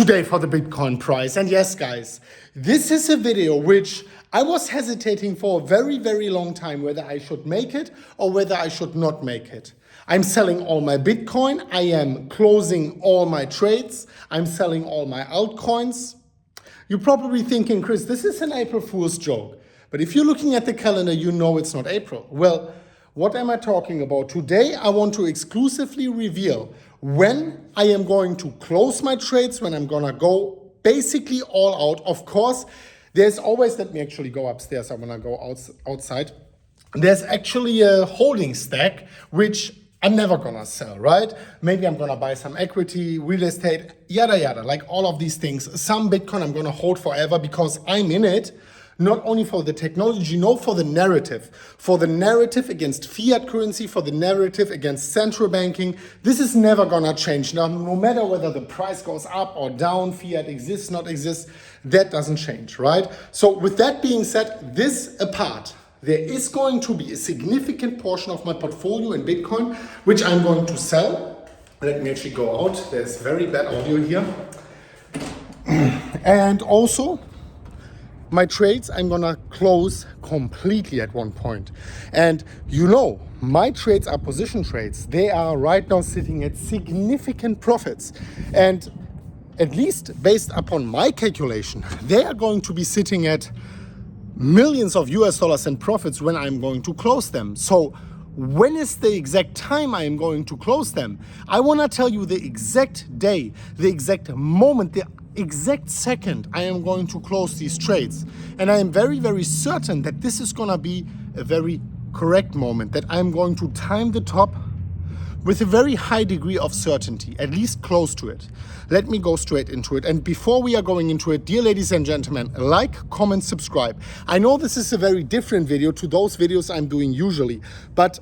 today for the Bitcoin price. And yes, guys, this is a video which I was hesitating for a very, very long time whether I should make it or whether I should not make it. I'm selling all my Bitcoin. I am closing all my trades. I'm selling all my altcoins. You're probably thinking, Chris, this is an April Fool's joke. But if you're looking at the calendar, you know it's not April. Well, what am I talking about? Today, I want to exclusively reveal when I am going to close my trades, when I'm going to go basically all out. Of course, there's always, let me actually go upstairs. I'm going to go outside. There's actually a holding stack, which I'm never going to sell, right? Maybe I'm going to buy some equity, real estate, yada, yada, like all of these things. Some Bitcoin I'm going to hold forever because I'm in it. Not only for the technology, no, for the narrative against fiat currency, for the narrative against central banking. This is never gonna change. Now, no matter whether the price goes up or down, fiat exists, not exists, that doesn't change, right? So with that being said, this apart, there is going to be a significant portion of my portfolio in Bitcoin, which I'm going to sell. Let me actually go out. There's very bad audio here. And also, my trades I'm gonna close completely at one point. And you know, my trades are position trades. They are right now sitting at significant profits. And at least based upon my calculation, they are going to be sitting at millions of US dollars in profits when I'm going to close them. So when is the exact time I am going to close them? I wanna tell you the exact day, the exact moment, the exact second I am going to close these trades. And I am very, very certain that this is gonna be a very correct moment, that I'm going to time the top with a very high degree of certainty, at least close to it. Let me go straight into it. And before we are going into it, dear ladies and gentlemen, like, comment, subscribe. I know this is a very different video to those videos I'm doing usually, but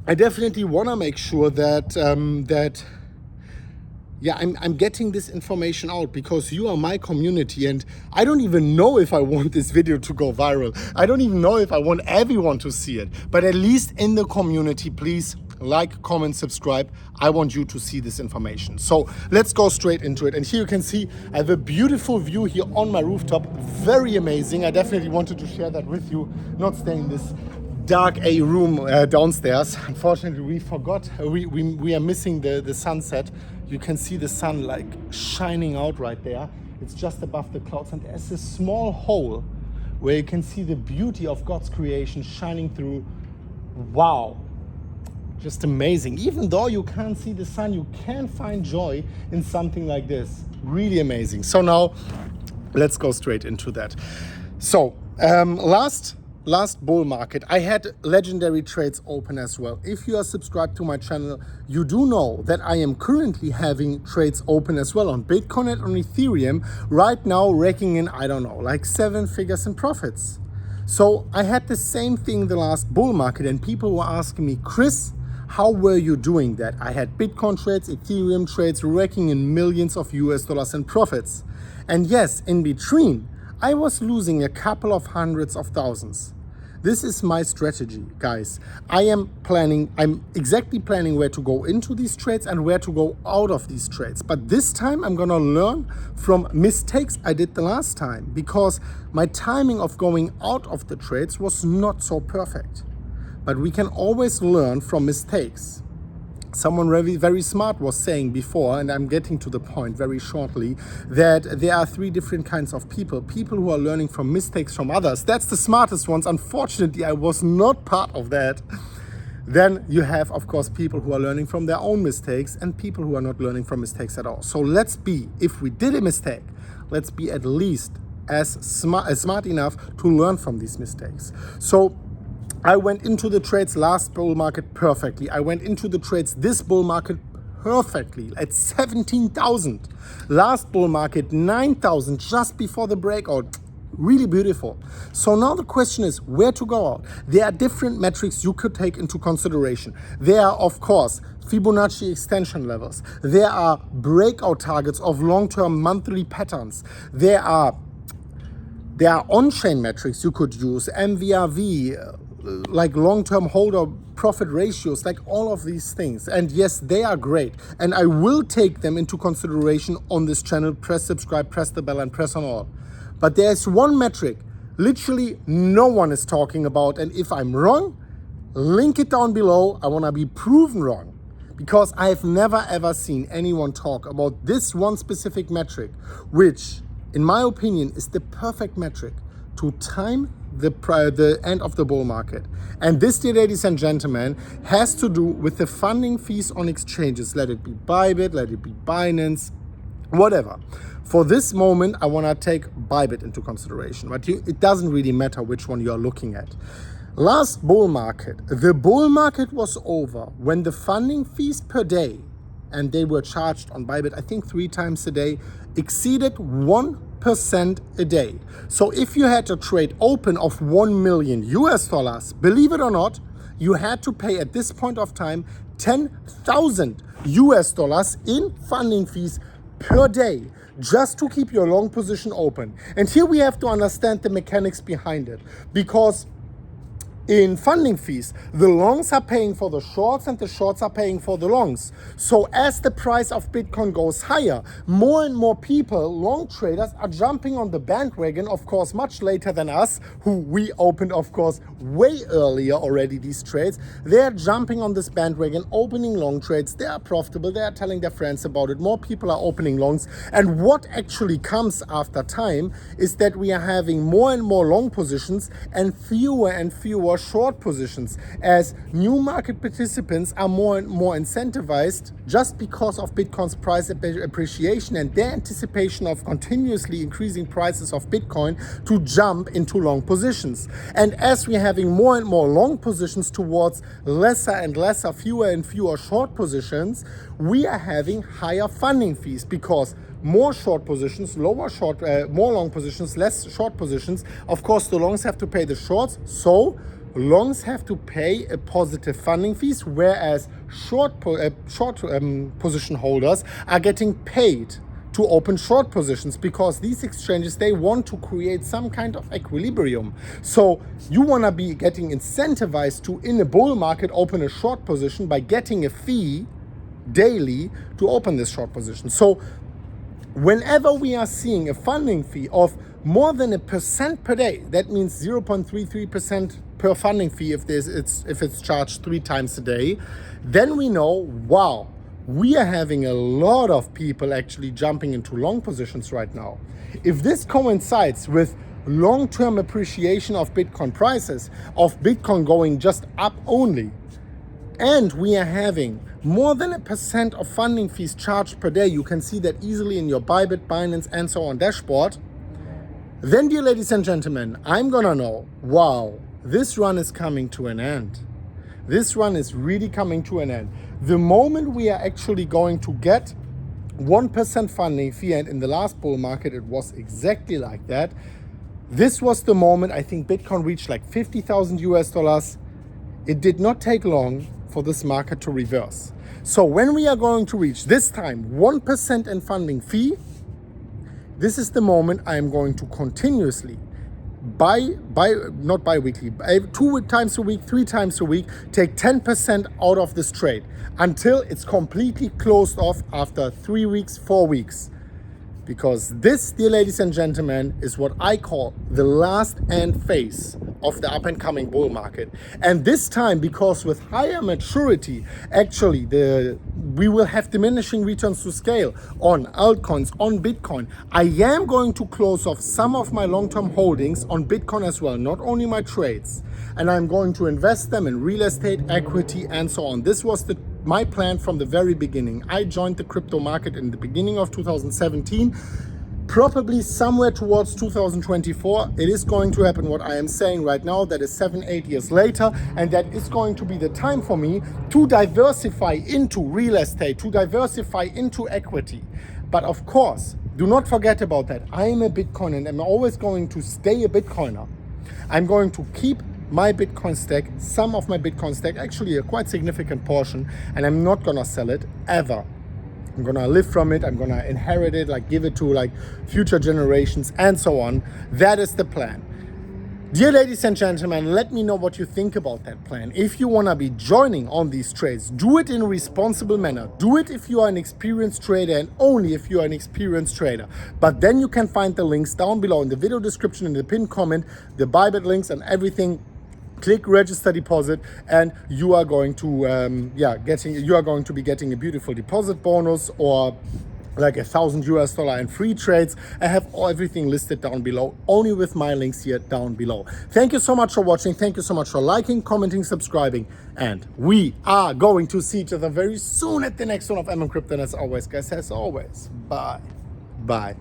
I definitely wanna make sure that I'm getting this information out because you are my community, and I don't even know if I want this video to go viral. I don't even know if I want everyone to see it, but at least in the community, please like, comment, subscribe. I want you to see this information. So let's go straight into it. And here you can see I have a beautiful view here on my rooftop. Very amazing. I definitely wanted to share that with you, not stay in this dark A room downstairs. Unfortunately, we forgot. We are missing the sunset. You can see the sun like shining out right there. It's just above the clouds, and there's a small hole where you can see the beauty of God's creation shining through. Wow, just amazing. Even though you can't see the sun, you can find joy in something like this. Really amazing. So now let's go straight into that. So last bull market, I had legendary trades open as well. If you are subscribed to my channel, you do know that I am currently having trades open as well on Bitcoin and on Ethereum, right now raking in, I don't know, like 7 figures in profits. So I had the same thing the last bull market, and people were asking me, Chris, how were you doing that? I had Bitcoin trades, Ethereum trades, raking in millions of US dollars in profits. And yes, in between, I was losing a couple of hundreds of thousands. This is my strategy, guys. I'm exactly planning where to go into these trades and where to go out of these trades. But this time I'm gonna learn from mistakes I did the last time, because my timing of going out of the trades was not so perfect. But we can always learn from mistakes. Someone very, very smart was saying before, and I'm getting to the point very shortly, that there are 3 different kinds of people. People who are learning from mistakes from others. That's the smartest ones. Unfortunately, I was not part of that. Then you have, of course, people who are learning from their own mistakes and people who are not learning from mistakes at all. So let's be, if we did a mistake, let's be at least as smart enough to learn from these mistakes. So I went into the trades last bull market perfectly. I went into the trades this bull market perfectly at 17,000. Last bull market 9,000 just before the breakout. Really beautiful. So now the question is where to go out. There are different metrics you could take into consideration. There are, of course, Fibonacci extension levels. There are breakout targets of long-term monthly patterns. There are on-chain metrics you could use, MVRV, like long-term holder profit ratios, like all of these things. And yes, they are great. And I will take them into consideration on this channel. Press subscribe, press the bell, and press on all. But there's one metric literally no one is talking about. And if I'm wrong, link it down below. I want to be proven wrong, because I've never ever seen anyone talk about this one specific metric, which in my opinion is the perfect metric to time the end of the bull market. And this, dear ladies and gentlemen, has to do with the funding fees on exchanges. Let it be Bybit, let it be Binance, whatever. For this moment, I want to take Bybit into consideration, but it doesn't really matter which one you are looking at. Last bull market, the bull market was over when the funding fees per day, and they were charged on Bybit, I think 3 times a day, exceeded 1% a day. So if you had a trade open of $1 million, believe it or not, you had to pay at this point of time $10,000 in funding fees per day, just to keep your long position open. And here we have to understand the mechanics behind it, because in funding fees, the longs are paying for the shorts and the shorts are paying for the longs. So as the price of Bitcoin goes higher, more and more people, long traders, are jumping on the bandwagon, of course, much later than us, who we opened, of course, way earlier already, these trades. They're jumping on this bandwagon, opening long trades. They are profitable. They are telling their friends about it. More people are opening longs. And what actually comes after time is that we are having more and more long positions and fewer short positions, as new market participants are more and more incentivized just because of Bitcoin's price appreciation and their anticipation of continuously increasing prices of Bitcoin to jump into long positions. And as we're having more and more long positions towards lesser and lesser, fewer and fewer short positions, we are having higher funding fees, because more short positions, more long positions, less short positions. Of course, the longs have to pay the shorts, so longs have to pay a positive funding fees, whereas short position holders are getting paid to open short positions, because these exchanges, they want to create some kind of equilibrium. So you want to be getting incentivized to, in a bull market, open a short position by getting a fee daily to open this short position. So whenever we are seeing a funding fee of more than 1% per day, that means 0.33% per funding fee if it's charged 3 times a day, then we know, wow, we are having a lot of people actually jumping into long positions right now. If this coincides with long-term appreciation of Bitcoin prices, of Bitcoin going just up only, and we are having more than 1% of funding fees charged per day, you can see that easily in your Bybit, Binance, and so on dashboard, then, dear ladies and gentlemen, I'm gonna know, wow, this run is coming to an end. This run is really coming to an end. The moment we are actually going to get 1% funding fee, and in the last bull market it was exactly like that, this was the moment I think Bitcoin reached like $50,000. It did not take long for this market to reverse. So when we are going to reach this time 1% in funding fee, this is the moment I am going to continuously not bi-weekly, 2 times a week, 3 times a week, take 10% out of this trade until it's completely closed off after 3 weeks, 4 weeks. Because this, dear ladies and gentlemen, is what I call the last end phase of the up and coming bull market. And this time, because with higher maturity, actually we will have diminishing returns to scale on altcoins, on Bitcoin. I am going to close off some of my long-term holdings on Bitcoin as well, not only my trades. And I'm going to invest them in real estate, equity, and so on. This was my plan from the very beginning. I joined the crypto market in the beginning of 2017, probably somewhere towards 2024. It is going to happen what I am saying right now, that is 7-8 years later, and that is going to be the time for me to diversify into real estate, to diversify into equity. But of course, do not forget about that. I am a Bitcoiner and I'm always going to stay a Bitcoiner. I'm going to keep my Bitcoin stack, some of my Bitcoin stack, actually a quite significant portion, and I'm not gonna sell it ever. I'm gonna live from it, I'm gonna inherit it, like give it to like future generations and so on. That is the plan. Dear ladies and gentlemen, let me know what you think about that plan. If you want to be joining on these trades, do it in a responsible manner. Do it if you are an experienced trader and only if you are an experienced trader. But then you can find the links down below in the video description, in the pinned comment, the Bybit links and everything. Click register deposit and you are going to be getting a beautiful deposit bonus or like $1,000 in free trades. I have everything listed down below, only with my links here down below. Thank you so much for watching. Thank you so much for liking, commenting, subscribing. And we are going to see each other very soon at the next one of MM Crypto. And as always, guys, as always, bye. Bye.